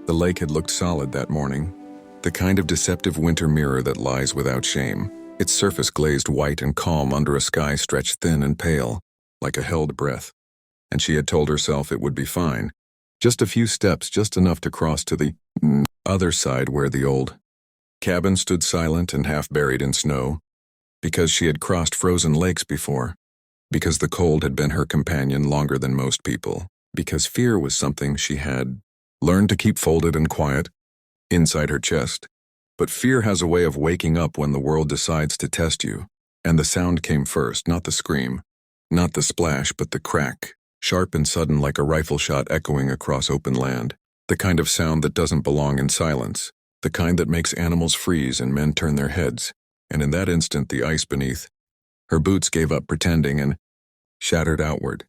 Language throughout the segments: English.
The lake had looked solid that morning, the kind of deceptive winter mirror that lies without shame, its surface glazed white and calm under a sky stretched thin and pale, like a held breath. And she had told herself it would be fine. Just a few steps, just enough to cross to the other side where the old cabin stood silent and half buried in snow, because she had crossed frozen lakes before, because the cold had been her companion longer than most people, because fear was something she had learned to keep folded and quiet inside her chest. But fear has a way of waking up when the world decides to test you, and the sound came first, not the scream, not the splash, but the crack, sharp and sudden like a rifle shot echoing across open land, the kind of sound that doesn't belong in silence, the kind that makes animals freeze and men turn their heads, and in that instant the ice beneath her boots gave up pretending and shattered outward,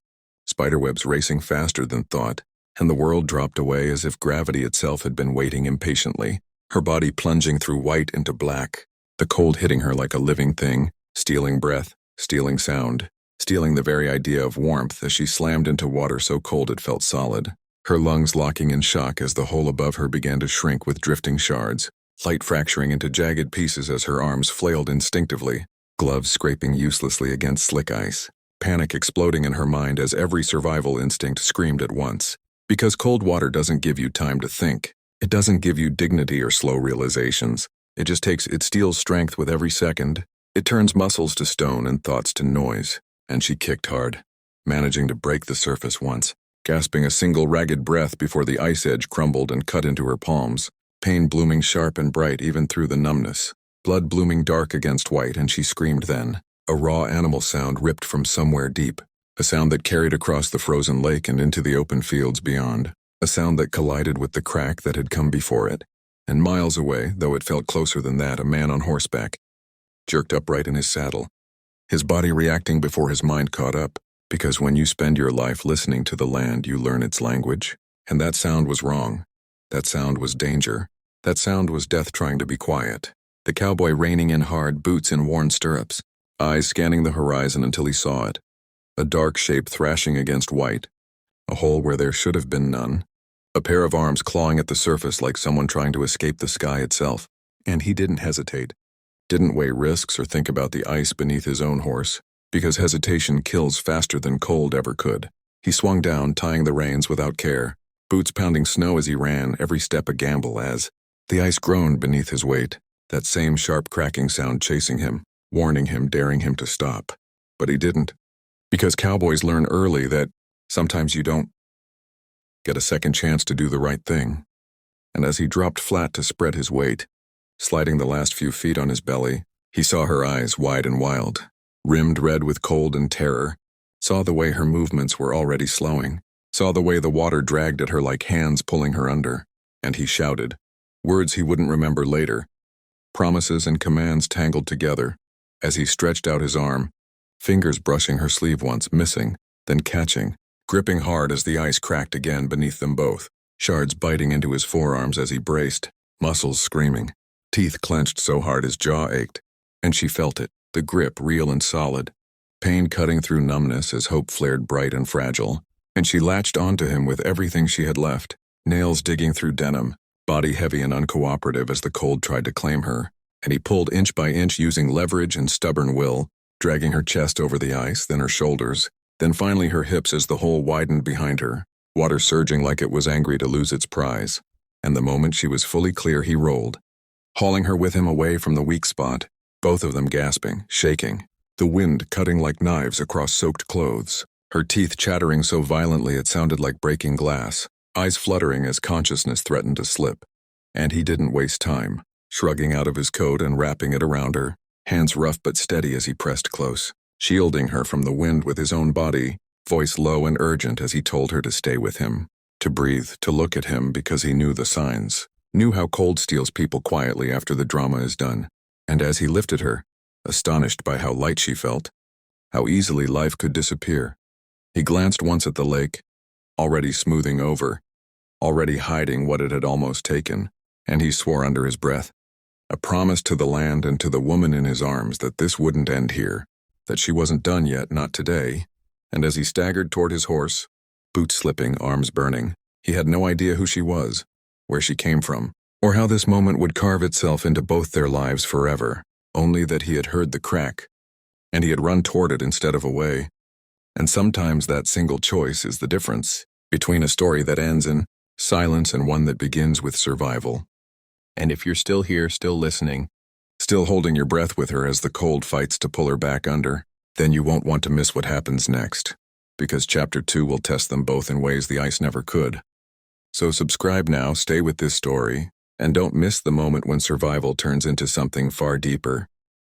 spiderwebs racing faster than thought, and the world dropped away as if gravity itself had been waiting impatiently, her body plunging through white into black, the cold hitting her like a living thing, stealing breath, stealing sound, stealing the very idea of warmth as she slammed into water so cold it felt solid, her lungs locking in shock as the hole above her began to shrink with drifting shards, light fracturing into jagged pieces as her arms flailed instinctively, gloves scraping uselessly against slick ice, panic exploding in her mind as every survival instinct screamed at once. Because cold water doesn't give you time to think. It doesn't give you dignity or slow realizations. It steals strength with every second. It turns muscles to stone and thoughts to noise. And she kicked hard, managing to break the surface once, gasping a single ragged breath before the ice edge crumbled and cut into her palms, pain blooming sharp and bright even through the numbness, blood blooming dark against white, and she screamed then. A raw animal sound ripped from somewhere deep. A sound that carried across the frozen lake and into the open fields beyond. A sound that collided with the crack that had come before it. And miles away, though it felt closer than that, a man on horseback jerked upright in his saddle, his body reacting before his mind caught up, because when you spend your life listening to the land, you learn its language. And that sound was wrong. That sound was danger. That sound was death trying to be quiet. The cowboy reining in hard, boots in worn stirrups, eyes scanning the horizon until he saw it. A dark shape thrashing against white, a hole where there should have been none, a pair of arms clawing at the surface like someone trying to escape the sky itself. And he didn't hesitate, didn't weigh risks or think about the ice beneath his own horse, because hesitation kills faster than cold ever could. He swung down, tying the reins without care, boots pounding snow as he ran, every step a gamble as the ice groaned beneath his weight, that same sharp cracking sound chasing him, warning him, daring him to stop. But he didn't. Because cowboys learn early that sometimes you don't get a second chance to do the right thing. And as he dropped flat to spread his weight, sliding the last few feet on his belly, he saw her eyes wide and wild, rimmed red with cold and terror, saw the way her movements were already slowing, saw the way the water dragged at her like hands pulling her under, and he shouted, words he wouldn't remember later, promises and commands tangled together, as he stretched out his arm, fingers brushing her sleeve once, missing, then catching, gripping hard as the ice cracked again beneath them both, shards biting into his forearms as he braced, muscles screaming, teeth clenched so hard his jaw ached. And she felt it, the grip real and solid, pain cutting through numbness as hope flared bright and fragile, and she latched onto him with everything she had left, nails digging through denim, body heavy and uncooperative as the cold tried to claim her, and he pulled inch by inch using leverage and stubborn will, dragging her chest over the ice, then her shoulders, then finally her hips as the hole widened behind her, water surging like it was angry to lose its prize. And the moment she was fully clear, he rolled, hauling her with him away from the weak spot, both of them gasping, shaking, the wind cutting like knives across soaked clothes, her teeth chattering so violently it sounded like breaking glass, eyes fluttering as consciousness threatened to slip. And he didn't waste time, shrugging out of his coat and wrapping it around her, hands rough but steady as he pressed close, shielding her from the wind with his own body, voice low and urgent as he told her to stay with him, to breathe, to look at him because he knew the signs, knew how cold steals people quietly after the drama is done. And as he lifted her, astonished by how light she felt, how easily life could disappear, he glanced once at the lake, already smoothing over, already hiding what it had almost taken, and he swore under his breath, a promise to the land and to the woman in his arms that this wouldn't end here, that she wasn't done yet, not today. And as he staggered toward his horse, boots slipping, arms burning, he had no idea who she was, where she came from, or how this moment would carve itself into both their lives forever, only that he had heard the crack, and he had run toward it instead of away. And sometimes that single choice is the difference between a story that ends in silence and one that begins with survival. And if you're still here, still listening, still holding your breath with her as the cold fights to pull her back under, then you won't want to miss what happens next, because Chapter 2 will test them both in ways the ice never could. So subscribe now, stay with this story, and don't miss the moment when survival turns into something far deeper.